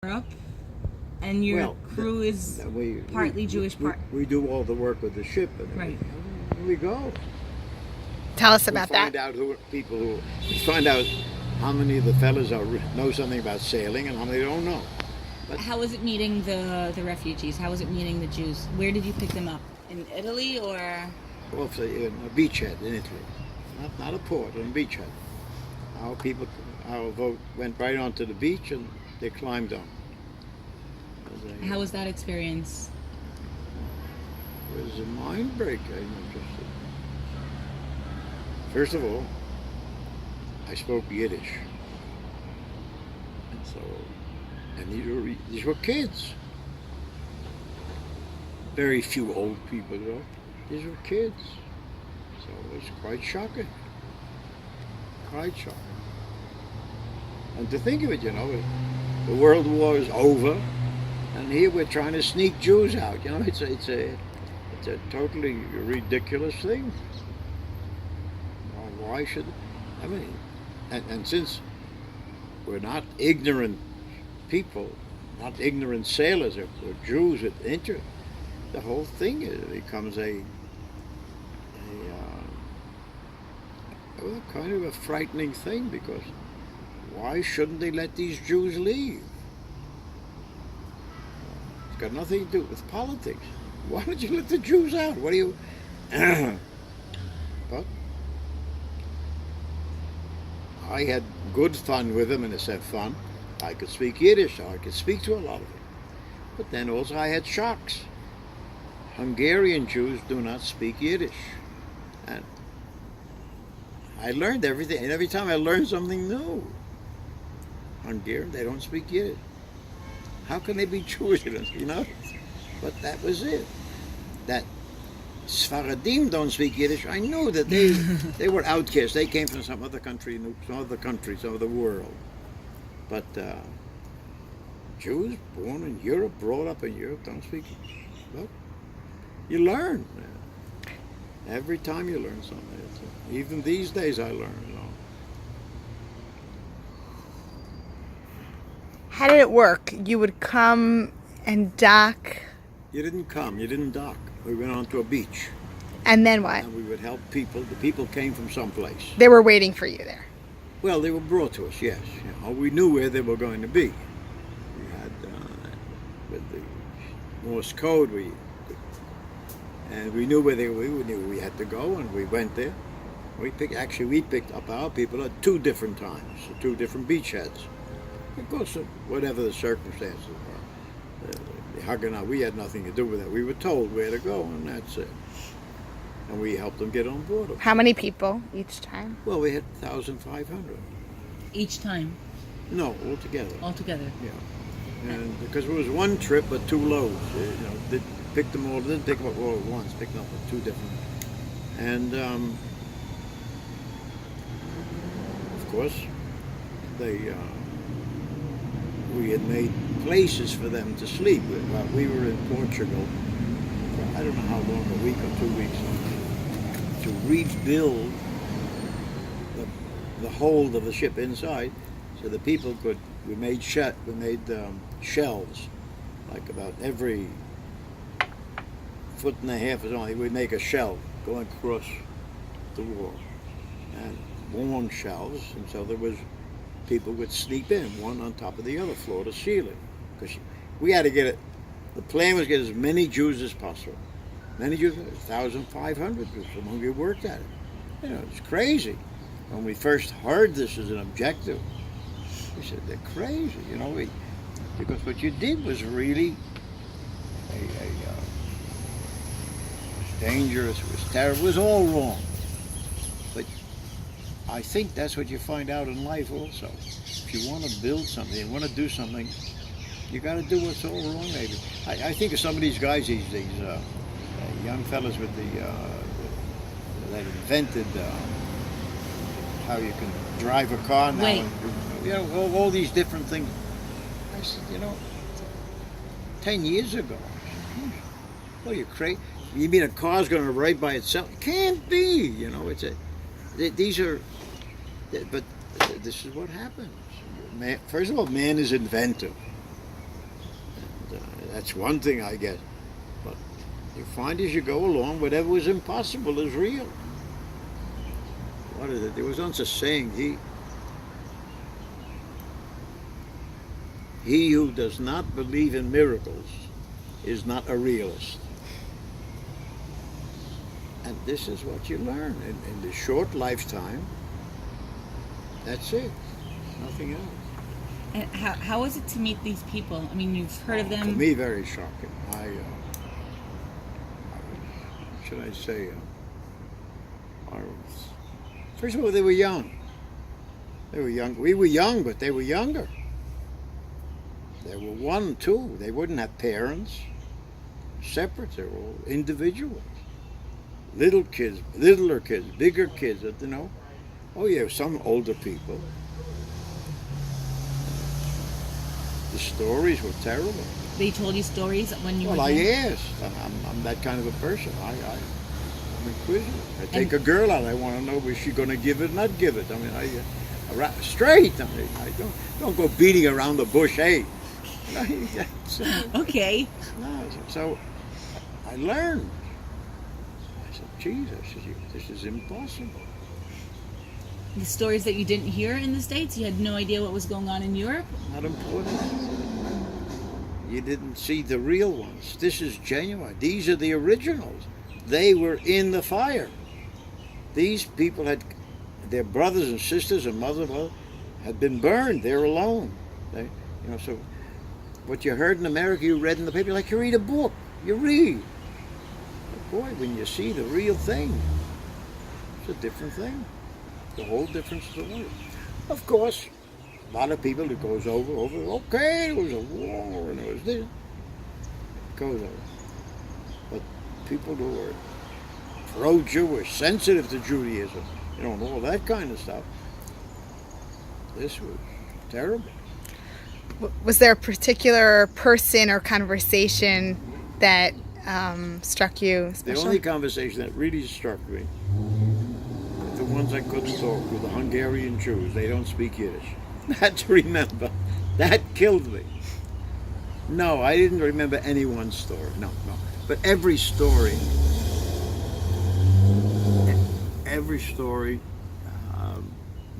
Europe, and your crew is partly Jewish, we do all the work with the ship, and right. We go. Tell us about that. We find out how many of the fellas know something about sailing and how many don't know. But how was it meeting the refugees? How was it meeting the Jews? Where did you pick them up? In Italy or? Well, in a beachhead in Italy, not a port, a beachhead. Our boat went right onto the beach and they climbed on. How was that experience? It was a mind break. First of all, I spoke Yiddish, and these were kids. Very few old people, though. These were kids, so it was quite shocking. Quite shocking. And to think of it, the World War is over, and here we're trying to sneak Jews out. It's a totally ridiculous thing. Why should? And since we're not ignorant people, not ignorant sailors or Jews with interest, the whole thing becomes a kind of a frightening thing, because why shouldn't they let these Jews leave? It's got nothing to do with politics. Why don't you let the Jews out? What do you... But I had good fun with them, and I said fun. I could speak Yiddish, so I could speak to a lot of them. But then also I had shocks. Hungarian Jews do not speak Yiddish. And I learned everything, and every time I learned something new. Hungarian, they don't speak Yiddish. How can they be Jewish, But that was it. That Sfaradim don't speak Yiddish. I knew that they were outcasts. They came from some other country, some other world. But Jews born in Europe, brought up in Europe, don't speak Yiddish. But you learn. Every time you learn something. Even these days I learn. How did it work? You would come and dock? You didn't come. You didn't dock. We went onto a beach. And then what? And we would help people. The people came from someplace. They were waiting for you there? Well, they were brought to us, yes. We knew where they were going to be. We had, with the Morse code, and we knew where they were. We knew we had to go, and we went there. We picked up our people at two different times, two different beachheads. Of course, whatever the circumstances were. The Haganah, we had nothing to do with that. We were told where to go, and that's it. And we helped them get on board. How many people each time? Well, we had 1,500. Each time? No, altogether. Altogether? Yeah. And because it was one trip, but two loads. Picked them all, didn't pick them up all at once, picked them up at two different. And, of course, we had made places for them to sleep. We were in Portugal for I don't know how long, a week or 2 weeks, to rebuild the hold of the ship inside, so the people could. We made shelves, like about every foot and a half or something. We'd make a shelf going across the wall, and long shelves, and so there was. People would sleep in, one on top of the other, floor to ceiling. Because we had to get it, the plan was to get as many Jews as possible. Many Jews, 1,500 was the one we worked at it. It's crazy. When we first heard this as an objective, we said, they're crazy, because what you did was really it was dangerous, it was terrible, it was all wrong. But I think that's what you find out in life also. If you want to build something, you want to do something, you got to do what's all wrong, maybe. I think of some of these guys, these young fellas with that invented how you can drive a car now. And, all these different things. I said, 10 years ago, well, you're crazy. You mean a car's going to ride by itself? It can't be, these are. But this is what happens. First of all, man is inventive. That's one thing I get. But you find as you go along, whatever was impossible is real. What is it? There was once a saying, he who does not believe in miracles is not a realist. And this is what you learn in the short lifetime. That's it. Nothing else. And how was it to meet these people? I mean, you've heard of them. For me, very shocking. Should I say? First of all, they were young. They were young. We were young, but they were younger. They were 1, 2. They wouldn't have parents. Separate. They were all individuals. Little kids, littler kids, bigger kids. You know. Oh yeah, some older people. The stories were terrible. They told you stories when you were Well, I young? asked. I'm that kind of a person. I'm inquisitive. I take a girl out. I want to know, was she going to give it or not give it? I mean, straight. I mean, I don't go beating around the bush. Hey. Okay. No, so I learned. I said, Jesus, this is impossible. The stories that you didn't hear in the States? You had no idea what was going on in Europe? Not important. You didn't see the real ones. This is genuine. These are the originals. They were in the fire. These people had, their brothers and sisters and mother had been burned. They're alone. So what you heard in America, you read in the paper, like you read a book. You read. But boy, when you see the real thing, it's a different thing. The whole different story. Of course, a lot of people, it goes over, okay, it was a war and it was this. It goes over. But people who were pro-Jewish, sensitive to Judaism, and all that kind of stuff, this was terrible. Was there a particular person or conversation that struck you The special? only conversation that really struck me, the ones I couldn't talk to, the Hungarian Jews, they don't speak Yiddish. That to remember. That killed me. No, I didn't remember anyone's story. No. But every story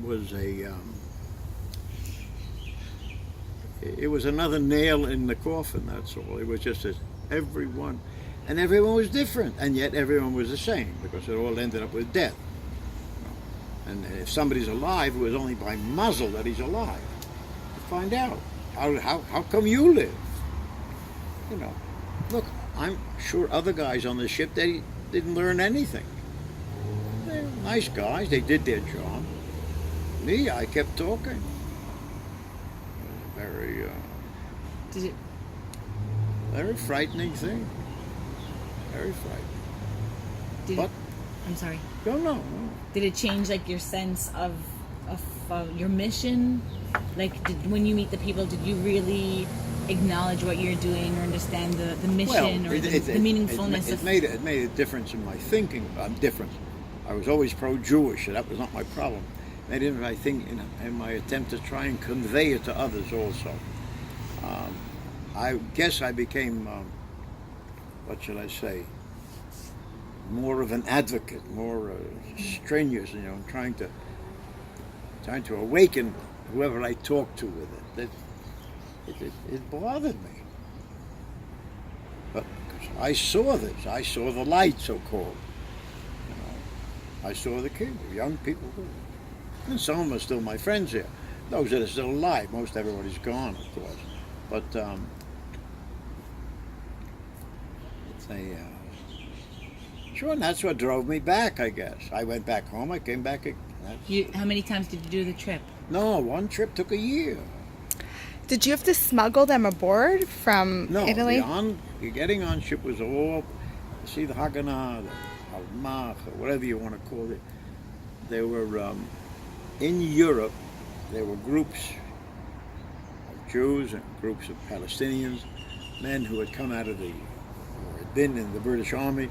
was it was another nail in the coffin, that's all. It was just everyone was different, and yet everyone was the same, because it all ended up with death. And if somebody's alive, it was only by muzzle that he's alive. To find out, how come you live? Look, I'm sure other guys on the ship, they didn't learn anything. They're nice guys, they did their job. Me, I kept talking. Very, very frightening thing. Very frightening. I'm sorry. No. Did it change like your sense of your mission? Like, when you meet the people, did you really acknowledge what you're doing or understand the mission or the meaningfulness of it? It made a difference in my thinking. I'm different. I was always pro-Jewish, and that was not my problem. It made it, I think, in my attempt to try and convey it to others also. I guess I became, what shall I say, more of an advocate, more strenuous, trying to awaken whoever I talked to with it. It bothered me. But I saw this. I saw the light, so-called. I saw the kids, the young people. And some of them are still my friends here. Those that are still alive. Most everybody's gone, of course. But sure, and that's what drove me back, I guess. I went back home, I came back. How many times did you do the trip? No, one trip took a year. Did you have to smuggle them aboard from Italy? No, getting on ship was all, see the Haganah, the Almach, or whatever you want to call it. There were, in Europe, there were groups of Jews and groups of Palestinians, men who had come out of or had been in the British Army,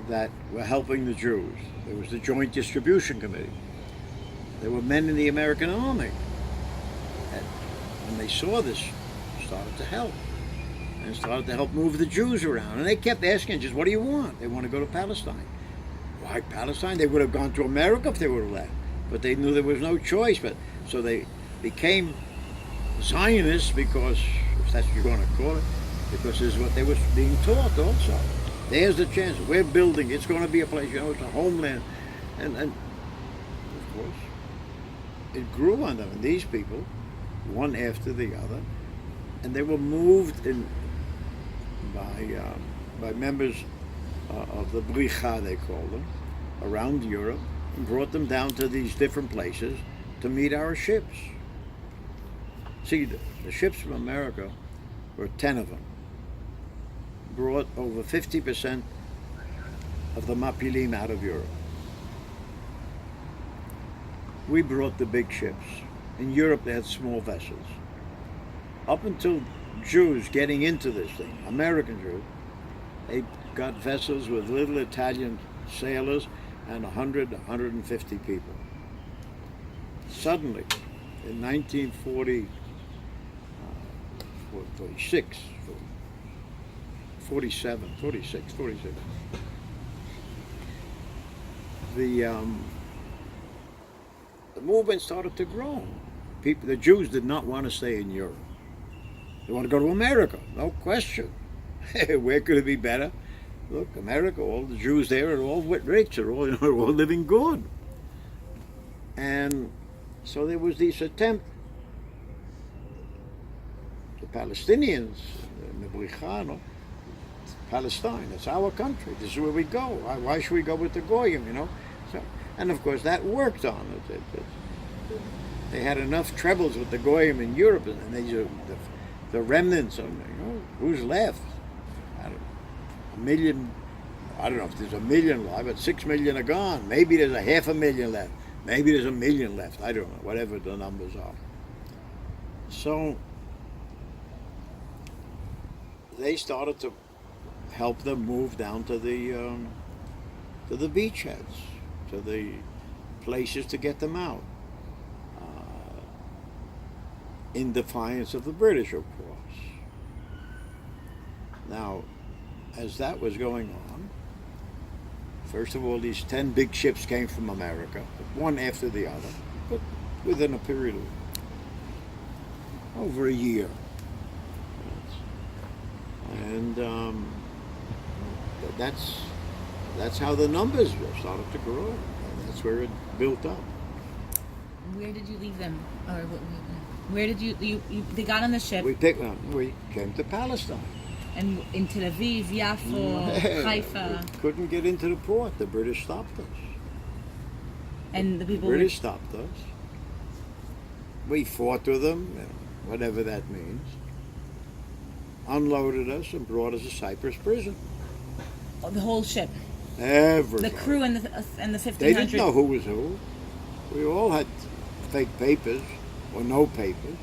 that were helping the Jews. There was the Joint Distribution Committee. There were men in the American Army. And when they saw this, started to help. and started to help move the Jews around. And they kept asking just, what do you want? They want to go to Palestine. Why Palestine? They would have gone to America if they would have left. But they knew there was no choice. So they became Zionists because, if that's what you're going to call it, because this is what they were being taught also. There's the chance. We're building. It's going to be a place, it's a homeland. And of course, it grew on them. And these people, one after the other, and they were moved in by members of the Bricha, they called them, around Europe, and brought them down to these different places to meet our ships. See, the ships from America, were 10 of them, brought over 50% of the Mapilim out of Europe. We brought the big ships. In Europe, they had small vessels. Up until Jews getting into this thing, American Jews, they got vessels with little Italian sailors and 100, 150 people. Suddenly, in 1946, 46, the movement started to grow. The Jews did not want to stay in Europe. They want to go to America, no question. Where could it be better? Look, America, all the Jews there are all rich, are all living good. And so there was this attempt. The Palestinians, the Bricha, Palestine, it's our country. This is where we go. Why should we go with the Goyim, So, and of course that worked on it. They had enough troubles with the Goyim in Europe, and the remnants of who's left? A million. I don't know if there's a million left, but 6 million are gone. Maybe there's a 500,000 left. Maybe there's 1 million left. I don't know. Whatever the numbers are. So they started to help them move down to the beachheads, to the places to get them out, in defiance of the British, of course. Now, as that was going on, first of all, these 10 big ships came from America, one after the other, but within a period of over a year. And that's how the numbers started to grow. And that's where it built up. Where did you leave them? Or where did you they got on the ship? We came to Palestine. And in Tel Aviv, Yafo, Haifa. We couldn't get into the port. The British stopped us. And the people. The British stopped us. We fought with them, whatever that means. Unloaded us and brought us to Cyprus prison. Oh, the whole ship. Everybody. The crew and the 1,500. They didn't know who was who. We all had fake papers or no papers,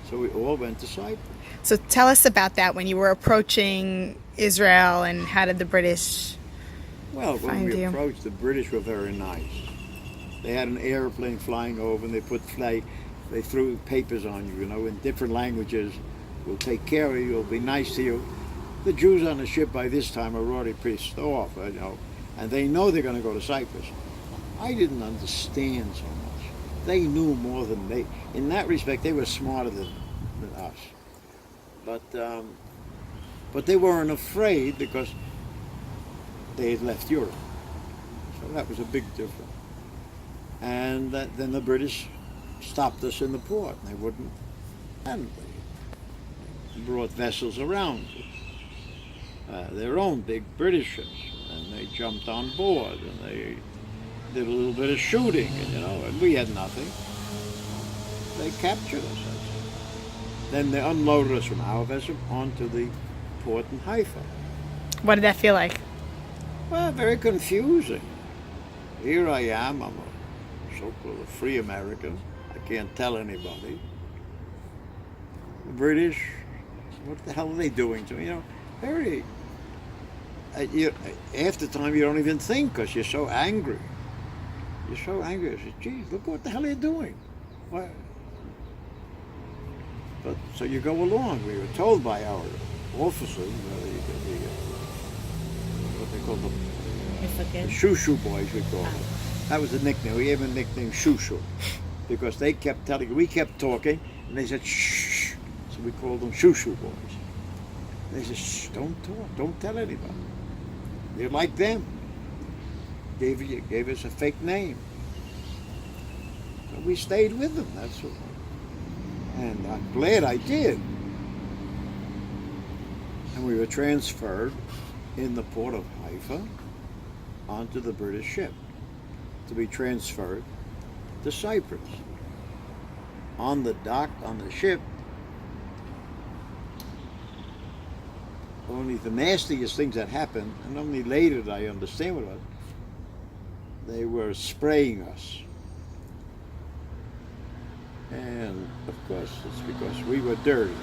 so we all went to Cyprus. So tell us about that when you were approaching Israel, and how did the British Well, when we you? approached, the British were very nice. They had an airplane flying over, and they threw papers on you, in different languages. We'll take care of you, we'll be nice to you. The Jews on the ship by this time are already pissed off, and they know they're going to go to Cyprus. I didn't understand so much. They knew more than they. In that respect, they were smarter than us. But they weren't afraid because they had left Europe. So that was a big difference. And then the British stopped us in the port. They wouldn't, and they brought vessels around, their own big British ships, and they jumped on board, and they did a little bit of shooting, and we had nothing. They captured us. Then they unloaded us from our vessel onto the port in Haifa. What did that feel like? Well, very confusing. Here I am, I'm a so-called free American. I can't tell anybody. The British, what the hell are they doing to me? Very. Half the time you don't even think because you're so angry. You're so angry. I said, geez, look what the hell are you doing? What? But so you go along. We were told by our officers, what they call them, Mifaked. the shoo-shoo boys, we call them. That was the nickname. We gave them a nickname, shoo-shoo, because they kept telling, we kept talking, and they said, shh, so we called them shoo-shoo boys. And they said, shh, don't talk, don't tell anybody. You're like them. Gave us a fake name. So we stayed with them, that's all. And I'm glad I did. And we were transferred in the port of Haifa onto the British ship to be transferred to Cyprus. On the dock, on the ship, only the nastiest things that happened, and only later did I understand what it was, they were spraying us. And of course, it's because we were dirty.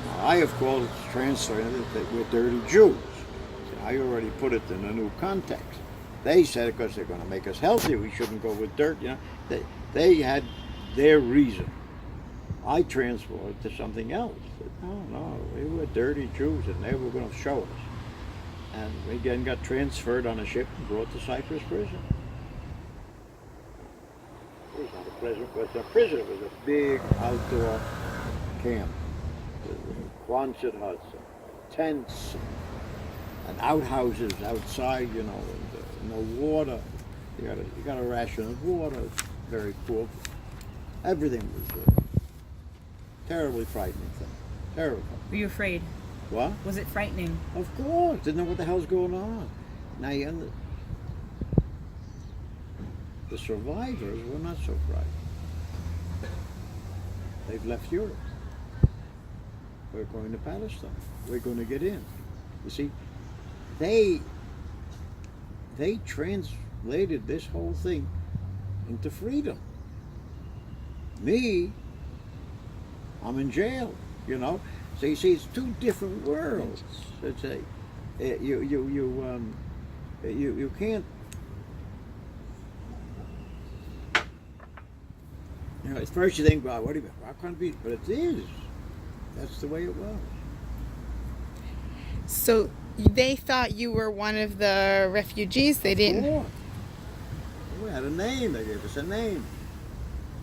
Now, I have called transferring it that we're dirty Jews. So I already put it in a new context. They said because they're going to make us healthy, we shouldn't go with dirt. You know, they had their reason. I transferred it to something else. No, we were dirty Jews, and they were going to show us. And we again got transferred on a ship and brought to Cyprus prison. It was not a prison, it was a prison. It was a big outdoor camp. Quonset huts, tents, and outhouses outside, you know, and no water. You got a ration of water. Very poor. Everything was a terribly frightening thing. Terrible. Were you afraid? What? Was it frightening? Of course. Didn't know what the hell's going on. Now the survivors were not so frightened. They've left Europe. We're going to Palestine. We're going to get in. You see, they translated this whole thing into freedom. Me, I'm in jail, you know. So you see, it's two different worlds. It's you can't. You know, at first you think, well, what do you mean? How can it be? But it is. That's the way it was. So they thought you were one of the refugees. They didn't. Course. We had a name. They gave us a name.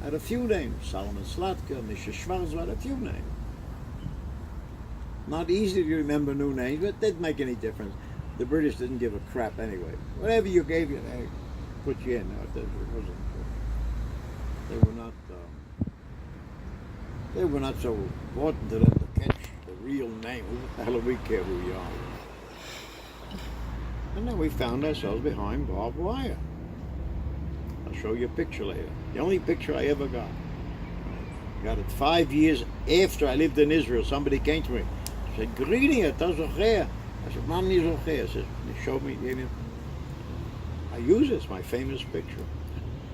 Had a few names. Solomon Slatka, Misha Schwarz, had a few names. Not easy to remember new names, but it didn't make any difference. The British didn't give a crap anyway. Whatever you gave you, they put you in. They were not so important to them to catch the real name. What the hell do we care who you are? And then we found ourselves behind barbed wire. I'll show you a picture later. The only picture I ever got. I got it 5 years after I lived in Israel. Somebody came to me. Said, "Greeting it, that's okay." I said, "Mom, is okay." I said, he showed me, gave me. I use it. It's my famous picture.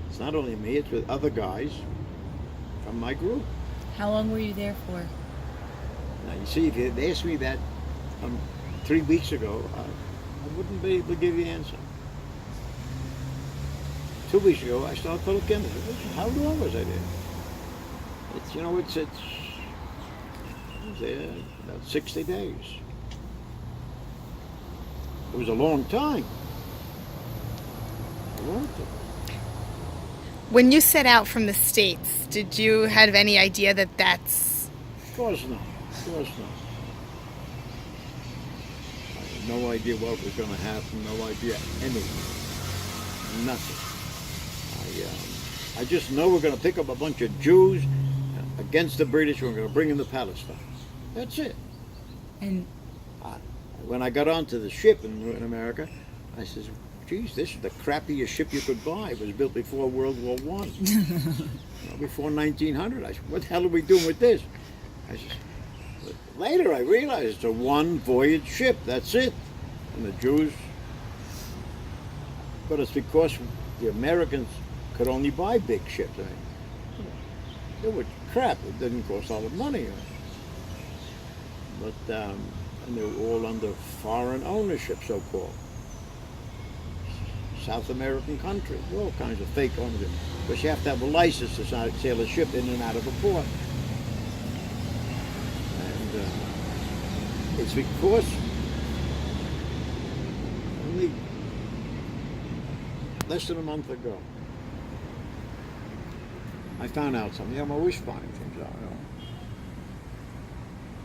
It's not only me; it's with other guys from my group. How long were you there for? Now you see, if you had asked me that 3 weeks ago, I wouldn't be able to give you an answer. 2 weeks ago, I started to look into it. How long was I there? It's I was there about 60 days. It was a long time. A long time. When you set out from the States, did you have any idea that that's... Of course not. Of course not. I had no idea what was going to happen. No idea anything. Nothing. I just know we're going to pick up a bunch of Jews against the British. We're going to bring them to Palestine. That's it. And when I got onto the ship in America, I says, "Geez, this is the crappiest ship you could buy. It was built before World War I, before 1900. I said, what the hell are we doing with this?" I said, later I realized it's a one voyage ship. That's it. And the Jews, but it's because the Americans could only buy big ships. I mean, they were crap. It didn't cost a lot of money. But and they were all under foreign ownership, so-called. South American countries, all kinds of fake ownership. Because you have to have a license to sail a ship in and out of a port. And It's because only less than a month ago, I found out something. I'm always finding things out. You know?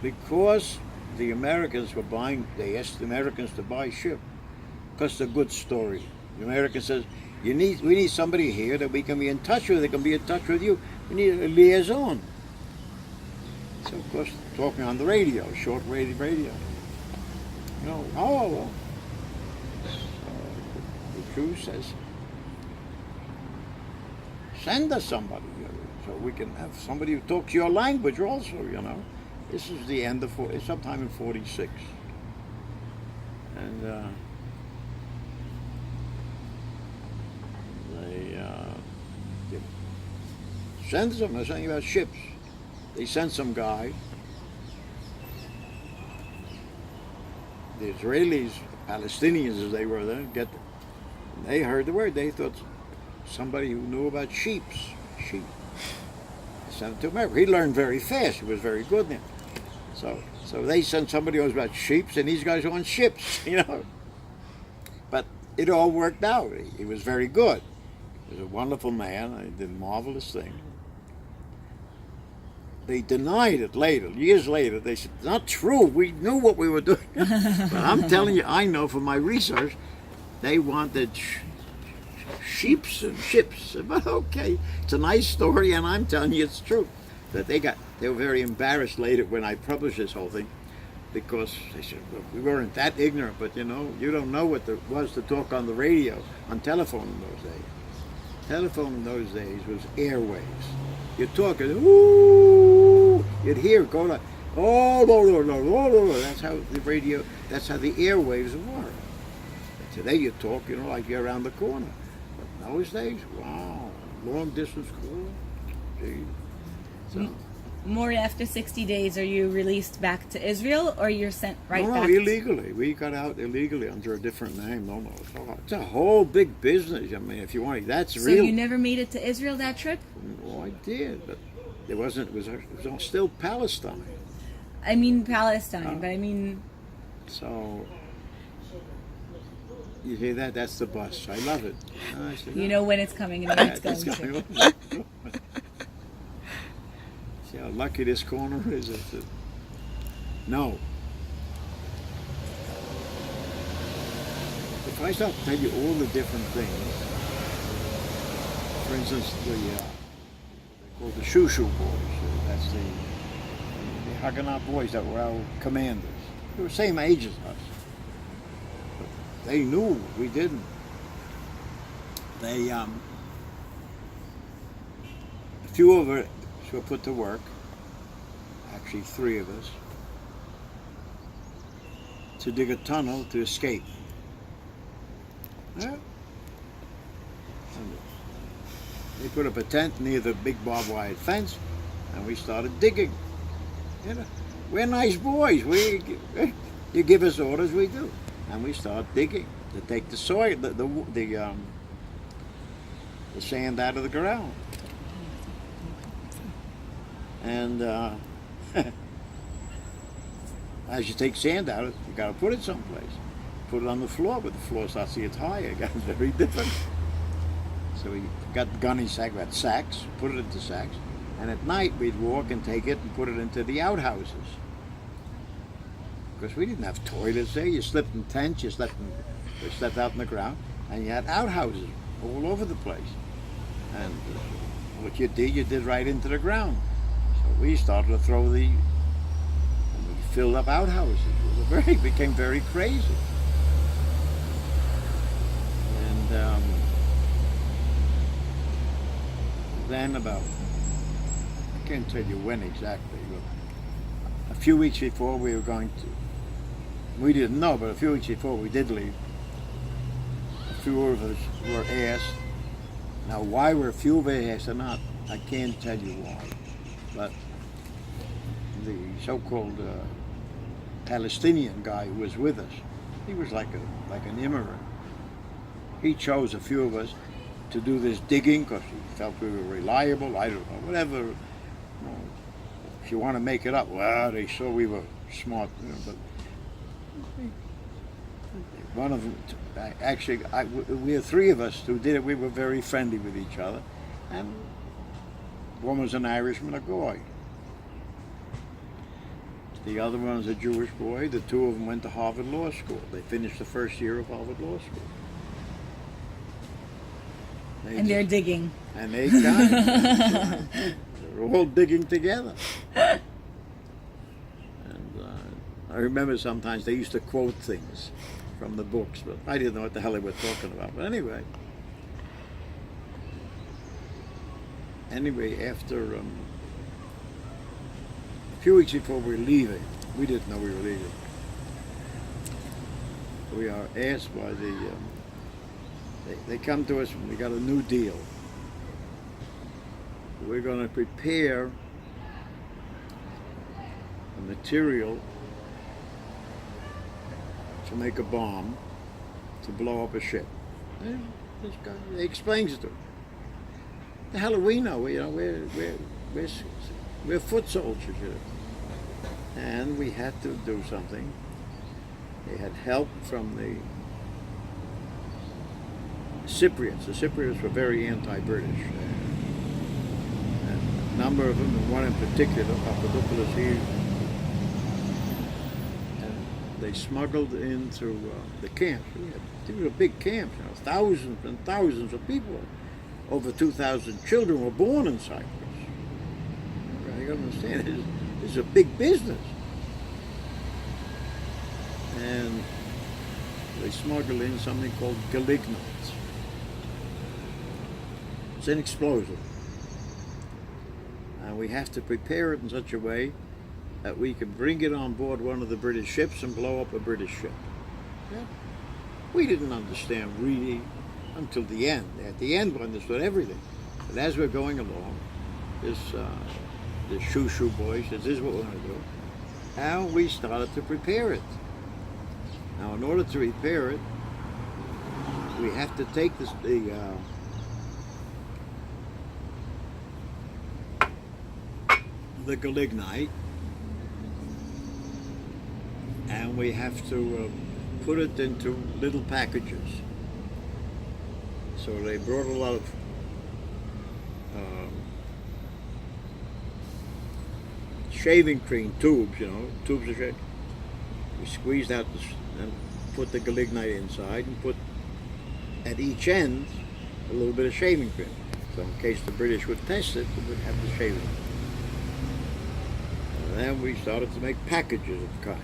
Because the Americans were buying, they asked the Americans to buy ship. Because it's a good story. The American says, we need somebody here that we can be in touch with. They can be in touch with you. We need a liaison. So of course, talking on the radio, short wave radio. You know, oh well. The Jew says, send us somebody, so we can have somebody who talks your language also, you know. This is the end of, sometime in 46. And they send some, they're saying about ships. They sent some guy. The Israelis, Palestinians as they were then, they heard the word. They thought somebody who knew about sheep. They sent him to America. He learned very fast. He was very good then. So they sent somebody who was about sheep, and these guys were on ships, you know. But it all worked out. He was very good. He was a wonderful man. He did a marvelous thing. They denied it later, years later. They said, it's not true. We knew what we were doing. But I'm telling you, I know from my research, they wanted sheeps and ships. But okay, it's a nice story, and I'm telling you it's true. That they were very embarrassed later when I published this whole thing, because they said, look, we weren't that ignorant, but you know, you don't know what it was to talk on the radio, on telephone in those days. Telephone in those days was airwaves. You're talking, ooh, you'd hear it go like, oh, that's how the radio, that's how the airwaves were. Today you talk, you know, like you're around the corner. But in those days, wow, long distance call. Gee. So. Maury, after 60 days, are you released back to Israel, or you're sent back? No, illegally. We got out illegally under a different name. No. It's a whole big business. I mean, if you want, that's real. So you never made it to Israel that trip? No, I did, but it was still Palestine. I mean Palestine, but I mean. So. You hear that? That's the bus. I love it. You know when it's coming and when it's going to. See how lucky this corner is? No. If I start to tell you all the different things, for instance, they're called the Shushu boys. That's the Haganah boys that were our commanders. They were the same age as us. But they knew we didn't. They, a few of us were put to work, actually 3 of us, to dig a tunnel to escape. Yeah. They put up a tent near the big barbed wire fence, and we started digging. You know, we're nice boys. You give us orders, we do, and we start digging to take the soil, the sand out of the ground. And as you take sand out, you got to put it someplace. Put it on the floor, but the floor starts to get higher. It got very different. So we got the gunny sack, we had sacks, put it into sacks, and at night we'd walk and take it and put it into the outhouses. Because we didn't have toilets there. You slept in tents, you slept out in the ground, and you had outhouses all over the place. And what you did right into the ground. We started to throw and we filled up outhouses. It became very crazy. And then about, I can't tell you when exactly, but a few weeks before we were going to, we didn't know, but a few weeks before we did leave, a few of us were asked. Now why were a few of us asked or not, I can't tell you why. But the so-called Palestinian guy who was with us, he was like an immigrant. He chose a few of us to do this digging because he felt we were reliable. I don't know, whatever. You know, if you want to make it up, well, they saw we were smart. You know, but One of them, actually, we were three of us who did it. We were very friendly with each other, and one was an Irishman, a goy. The other one was a Jewish boy. The two of them went to Harvard Law School. They finished the first year of Harvard Law School. They're digging. And they got it. They're all digging together. And I remember sometimes they used to quote things from the books, but I didn't know what the hell they were talking about. But anyway, after a few weeks before we were leaving, we didn't know we were leaving. We are asked by they come to us when we got a new deal. We're going to prepare a material to make a bomb to blow up a ship. And this guy he explains it to him. The hell do we know? We're foot soldiers here. And we had to do something. They had help from the Cypriots. The Cypriots were very anti-British. And a number of them, and one in particular, Papadopoulos, and they smuggled in through the camps. These were big camps, thousands and thousands of people. Over 2,000 children were born in Cyprus. You got to understand, it's a big business. And they smuggled in something called galignite. It's an explosive. And we have to prepare it in such a way that we can bring it on board one of the British ships and blow up a British ship. Yeah. We didn't understand really until the end. At the end we understood everything. But as we're going along, this shoo-shoo boy says, this is what we're going to do. And we started to prepare it. Now, in order to repair it, we have to take the galignite, and we have to put it into little packages. So they brought a lot of shaving cream tubes, tubes of shaving. We squeezed out and put the galignite inside and put at each end a little bit of shaving cream. So in case the British would test it, it would have the shaving. And then we started to make packages of the kind.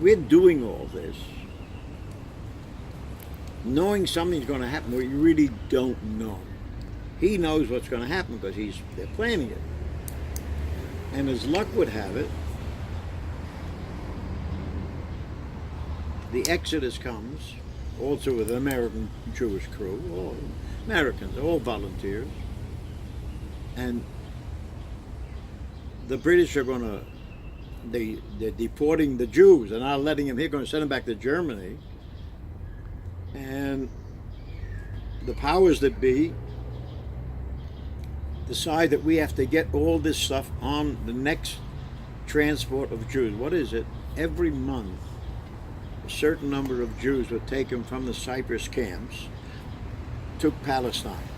We're doing all this knowing something's going to happen, but you really don't know. He knows what's going to happen because they're planning it. And as luck would have it, the Exodus comes, also with an American Jewish crew, all Americans, all volunteers, and the British are going to, they're deporting the Jews. They're not letting them here, going to send them back to Germany. And the powers that be decide that we have to get all this stuff on the next transport of Jews. What is it? Every month, a certain number of Jews were taken from the Cyprus camps to Palestine.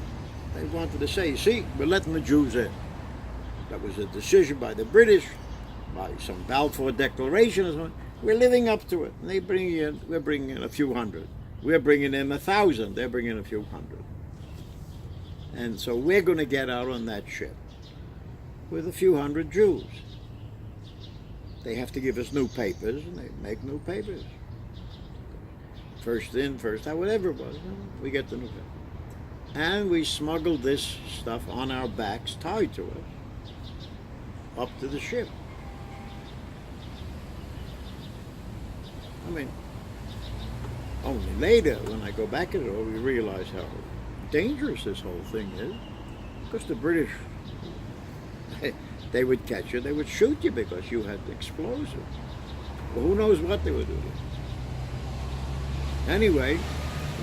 They wanted to say, see, we're letting the Jews in. That was a decision by the British, by some Balfour Declaration or something. We're living up to it. And we're bringing in a few hundred. We're bringing in 1,000. They're bringing in a few hundred. And so we're going to get out on that ship with a few hundred Jews. They have to give us new papers, and they make new papers. First in, first out, whatever it was. We get the new papers. And we smuggled this stuff on our backs, tied to us, up to the ship. I mean, only later, when I go back at it all, we realize how dangerous this whole thing is. Because the British, they would catch you, they would shoot you because you had the explosive. Well, who knows what they would do. Anyway,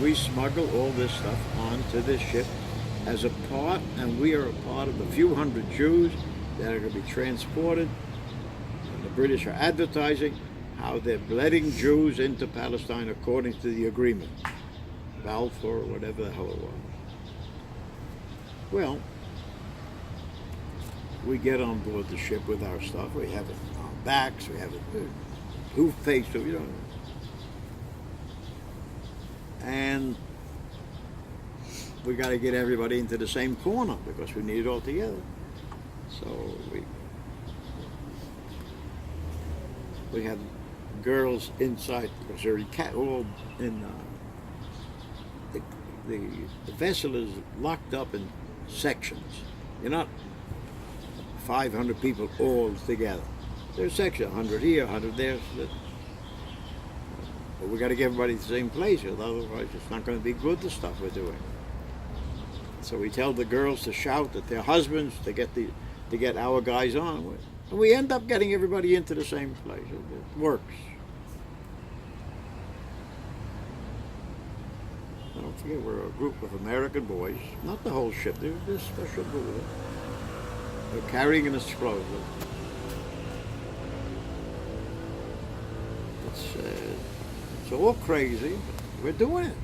we smuggle all this stuff onto this ship as a part, and we are a part of the few hundred Jews that are going to be transported. And the British are advertising how they're letting Jews into Palestine according to the agreement. Balfour, or whatever the hell it was. Well, we get on board the ship with our stuff. We have it on our backs. We have it hoof-faced, so we don't. And we got to get everybody into the same corner because we need it all together. So we have girls inside because they're all in. The vessel is locked up in sections. You're not 500 people all together. There's sections, 100 here, 100 there. But we got to get everybody to the same place, otherwise it's not going to be good, the stuff we're doing. So we tell the girls to shout at their husbands to get our guys on. And we end up getting everybody into the same place. It works. Don't forget, we're a group of American boys, not the whole ship, there's this special group. They're carrying an explosive. It's all crazy, but we're doing it.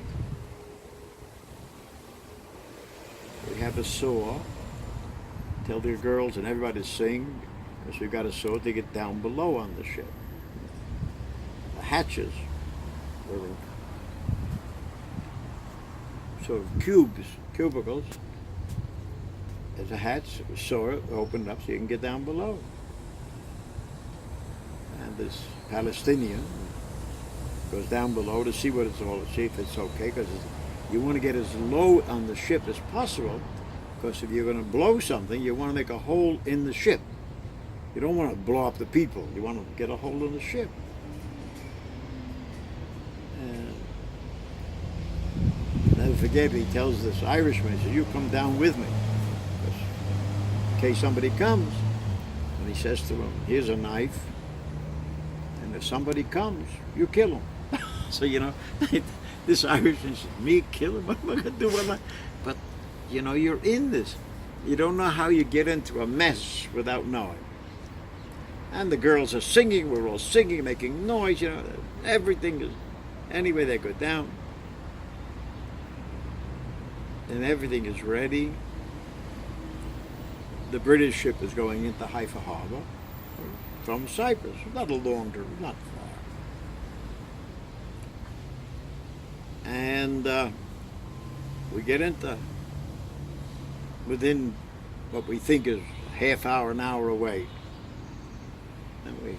We have a saw. Tell the girls and everybody to sing, because we've got a saw to get down below on the ship. The hatches were sort of cubicles. There's a hatch, saw it, opened up so you can get down below. And this Palestinian goes down below to see what it's all, to see if it's okay, because you want to get as low on the ship as possible, because if you're going to blow something, you want to make a hole in the ship. You don't want to blow up the people. You want to get a hole in the ship. Never forget, he tells this Irishman, he says, you come down with me. In case somebody comes. And he says to him, here's a knife. And if somebody comes, you kill him. So, this Irishman says, me kill him? What am I going to do? But, you're in this. You don't know how you get into a mess without knowing. And the girls are singing, we're all singing, making noise, everything is, anyway, they go down. And everything is ready. The British ship is going into Haifa Harbor from Cyprus. Not a long journey, not far. And we get into within what we think is half hour, an hour away. And we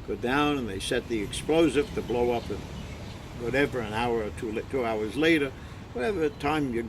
go down and they set the explosive to blow up in whatever, an hour or 2 hours later. Whatever time you